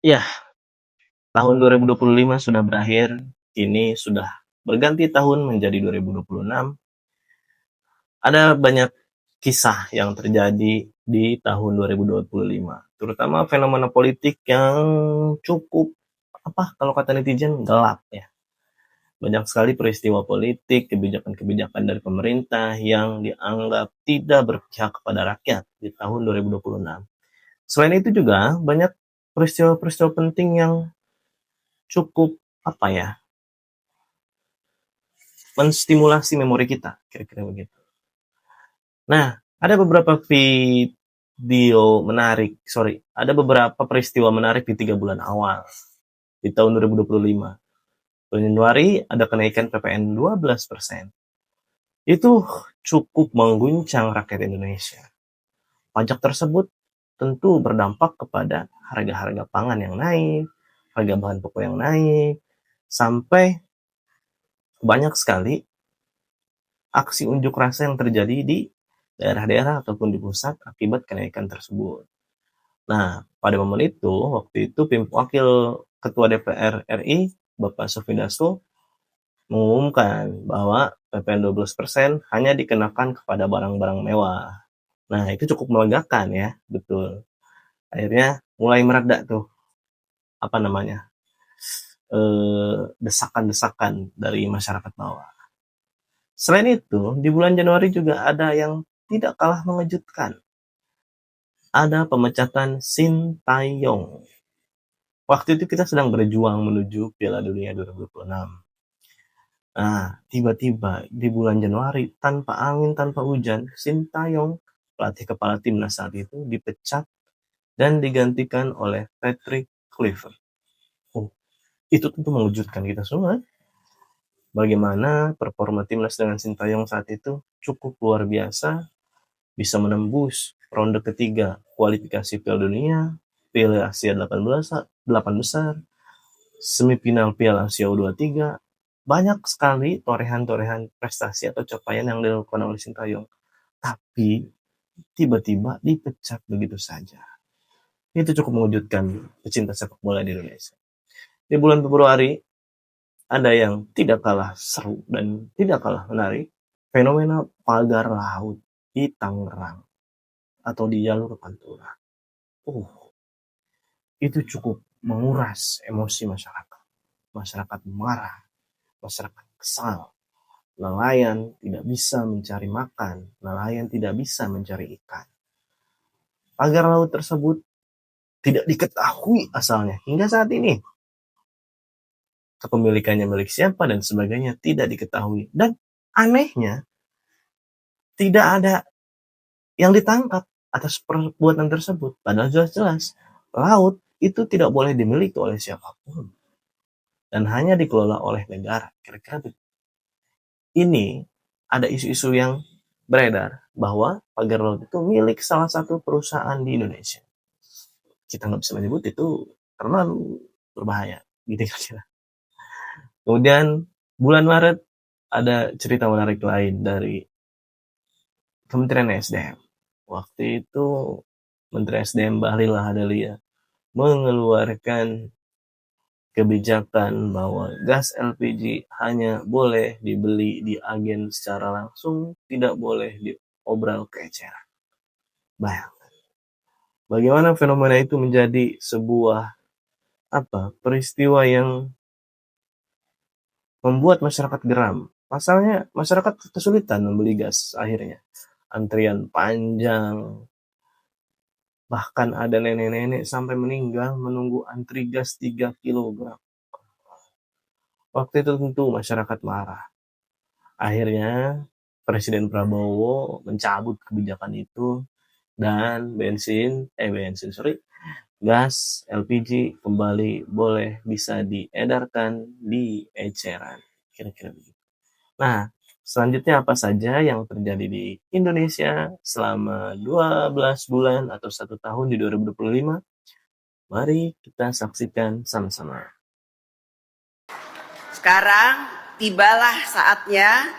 Ya, tahun 2025 sudah berakhir, kini sudah berganti tahun menjadi 2026. Ada banyak kisah yang terjadi di tahun 2025, terutama fenomena politik yang cukup, kalau kata netizen, gelap ya. Banyak sekali peristiwa politik, kebijakan-kebijakan dari pemerintah yang dianggap tidak berpihak kepada rakyat di tahun 2026. Selain itu juga banyak peristiwa-peristiwa penting yang cukup apa ya, menstimulasi memori kita, kira-kira begitu. Nah, ada beberapa ada beberapa peristiwa menarik di 3 bulan awal di tahun 2025. Bulan Januari ada kenaikan PPN 12%. Itu cukup mengguncang rakyat Indonesia. Pajak tersebut tentu berdampak kepada harga-harga pangan yang naik, harga bahan pokok yang naik, sampai banyak sekali aksi unjuk rasa yang terjadi di daerah-daerah ataupun di pusat akibat kenaikan tersebut. Nah, pada momen itu, waktu itu Wakil Ketua DPR RI, Bapak Sofidaso, mengumumkan bahwa PPN 12% hanya dikenakan kepada barang-barang mewah. Nah, itu cukup melegakan ya, betul. Akhirnya mulai mereda tuh, desakan-desakan dari masyarakat bawah. Selain itu, di bulan Januari juga ada yang tidak kalah mengejutkan. Ada pemecatan Sintayong. Waktu itu kita sedang berjuang menuju Piala Dunia 2026. Nah, tiba-tiba di bulan Januari, tanpa angin, tanpa hujan, Sintayong, pelatih kepala timnas saat itu, dipecat dan digantikan oleh Patrick Kluivert. Oh, itu tentu mengejutkan kita semua. Bagaimana performa timnas dengan Sintayong saat itu cukup luar biasa, bisa menembus ronde ketiga kualifikasi Piala Dunia, Piala Asia 8 besar, semifinal Piala Asia U23. Banyak sekali torehan-torehan prestasi atau capaian yang dilakukan oleh Sintayong. Tapi tiba-tiba dipecat begitu saja. Itu cukup mengejutkan pecinta sepak bola di Indonesia. Di bulan Februari ada yang tidak kalah seru dan tidak kalah menarik, fenomena pagar laut di Tangerang atau di jalur Pantura. Itu cukup menguras emosi masyarakat. Masyarakat marah, masyarakat kesal. Nelayan tidak bisa mencari makan, nelayan tidak bisa mencari ikan. Pagar laut tersebut tidak diketahui asalnya hingga saat ini. Kepemilikannya milik siapa dan sebagainya tidak diketahui. Dan anehnya, tidak ada yang ditangkap atas perbuatan tersebut. Padahal jelas-jelas laut itu tidak boleh dimiliki oleh siapapun dan hanya dikelola oleh negara. Kira-kira ini ada isu-isu yang beredar bahwa pagar laut itu milik salah satu perusahaan di Indonesia. Kita nggak bisa menyebut itu karena berbahaya, gitu kira-kira. Kemudian bulan Maret ada cerita menarik lain dari Kementerian SDM. Waktu itu Menteri SDM Bahlil Lahadalia mengeluarkan kebijakan bahwa gas LPG hanya boleh dibeli di agen secara langsung, tidak boleh diobral ke eceran. Bayangkan. Bagaimana fenomena itu menjadi sebuah peristiwa yang membuat masyarakat geram. Pasalnya masyarakat kesulitan membeli gas akhirnya. Antrian panjang, bahkan ada nenek-nenek sampai meninggal menunggu antri gas 3 kilogram. Waktu itu tentu masyarakat marah. Akhirnya Presiden Prabowo mencabut kebijakan itu dan gas LPG kembali boleh bisa diedarkan di eceran. Kira-kira begitu. Nah, selanjutnya apa saja yang terjadi di Indonesia selama 12 bulan atau 1 tahun di 2025? Mari kita saksikan sama-sama. Sekarang tibalah saatnya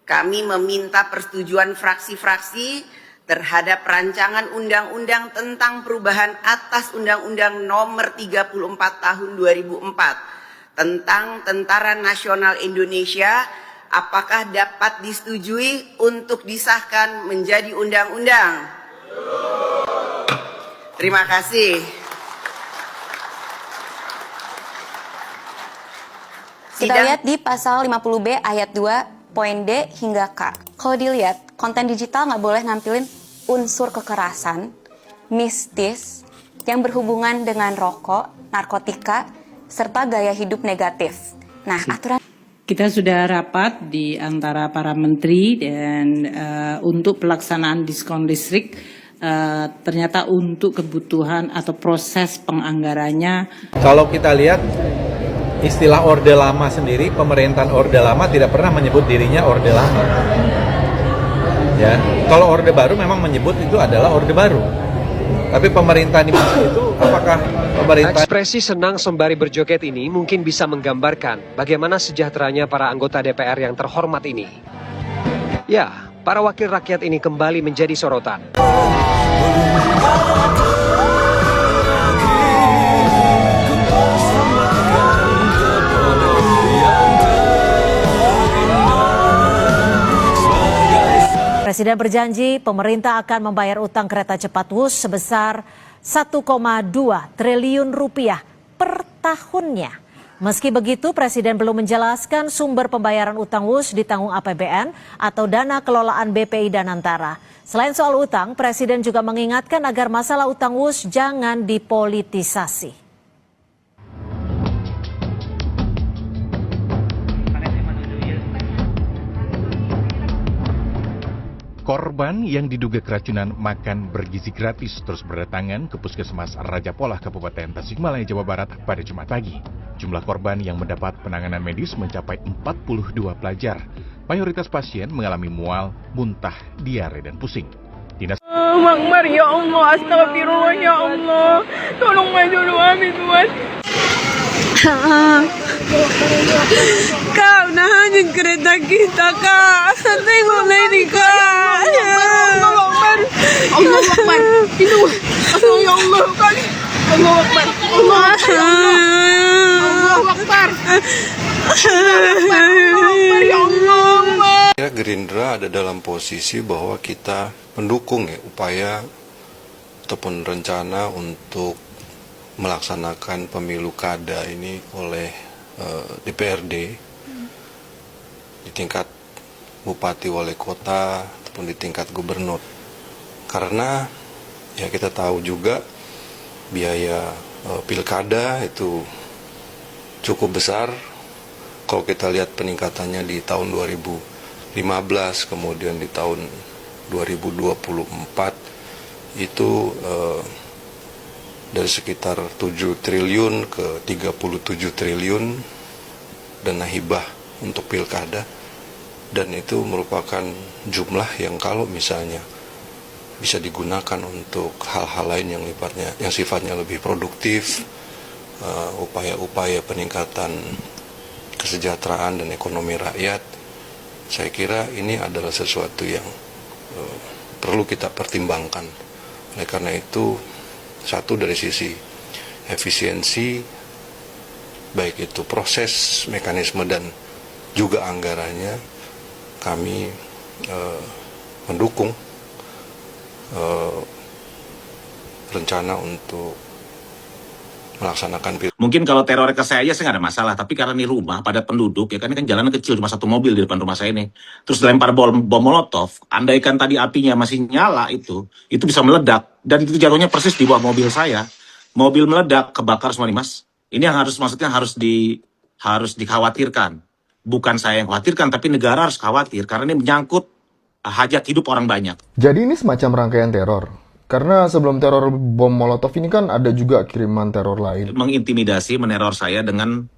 kami meminta persetujuan fraksi-fraksi terhadap rancangan undang-undang tentang perubahan atas Undang-Undang Nomor 34 Tahun 2004 tentang Tentara Nasional Indonesia, apakah dapat disetujui untuk disahkan menjadi undang-undang? Terima kasih. Kita lihat di pasal 50B ayat 2 poin D hingga K. Kalau dilihat, konten digital nggak boleh nampilin unsur kekerasan, mistis, yang berhubungan dengan rokok, narkotika, serta gaya hidup negatif. Nah, aturan kita sudah rapat di antara para menteri dan untuk pelaksanaan diskon listrik ternyata untuk kebutuhan atau proses penganggarannya. Kalau kita lihat istilah Orde Lama sendiri, pemerintahan Orde Lama tidak pernah menyebut dirinya Orde Lama. Ya, kalau Orde Baru memang menyebut itu adalah Orde Baru. Tapi pemerintahan itu apakah pemerintah? Ekspresi senang sembari berjoget ini mungkin bisa menggambarkan bagaimana sejahteranya para anggota DPR yang terhormat ini. Ya, para wakil rakyat ini kembali menjadi sorotan. Presiden berjanji pemerintah akan membayar utang kereta cepat Wus sebesar 1,2 triliun rupiah per tahunnya. Meski begitu, Presiden belum menjelaskan sumber pembayaran utang Wus ditanggung APBN atau dana kelolaan BPI Danantara. Selain soal utang, Presiden juga mengingatkan agar masalah utang Wus jangan dipolitisasi. Korban yang diduga keracunan makan bergizi gratis terus berdatangan ke Puskesmas Raja Polah, Kabupaten Tasikmalaya, Jawa Barat pada Jumat pagi. Jumlah korban yang mendapat penanganan medis mencapai 42 pelajar. Mayoritas pasien mengalami mual, muntah, diare, dan pusing. Dinas Akbar, ya Allah, astagfirullah, ya Allah. Tolong bantu kami, Tuhan. Kak, nahanin kereta kita, Kak. Tengoklah ini, Kak. Allah Akbar. Allah Akbar. Itu. Ya Allah, Kak. Allah Akbar. Allah Akbar. Allah Akbar. Allah Akbar, ya Allah. Gerindra ada dalam posisi bahwa kita mendukung ya upaya ataupun rencana untuk melaksanakan pemilu kada ini oleh DPRD di tingkat bupati wali kota ataupun di tingkat gubernur, karena ya kita tahu juga biaya pilkada itu cukup besar. Kalau kita lihat peningkatannya di tahun 2015 kemudian di tahun 2024 itu dari sekitar 7 triliun ke 37 triliun dana hibah untuk pilkada, dan itu merupakan jumlah yang kalau misalnya bisa digunakan untuk hal-hal lain yang sifatnya lebih produktif, upaya-upaya peningkatan kesejahteraan dan ekonomi rakyat, saya kira ini adalah sesuatu yang perlu kita pertimbangkan. Oleh karena itu, satu dari sisi efisiensi, baik itu proses, mekanisme, dan juga anggarannya, kami mendukung rencana untuk melaksanakan pilkada. Mungkin kalau teror ke saya aja nggak ada masalah, tapi karena ini rumah padat penduduk ya kan, ini kan jalanan kecil, cuma satu mobil di depan rumah saya ini, terus dilempar bom molotov, andaikan tadi apinya masih nyala itu bisa meledak, dan itu jatuhnya persis di bawah mobil saya, mobil meledak, kebakar semua nih Mas. Ini yang maksudnya harus dikhawatirkan, bukan saya yang khawatirkan, tapi negara harus khawatir karena ini menyangkut hajat hidup orang banyak. Jadi ini semacam rangkaian teror. Karena sebelum teror bom molotov ini kan ada juga kiriman teror lain. Mengintimidasi, meneror saya dengan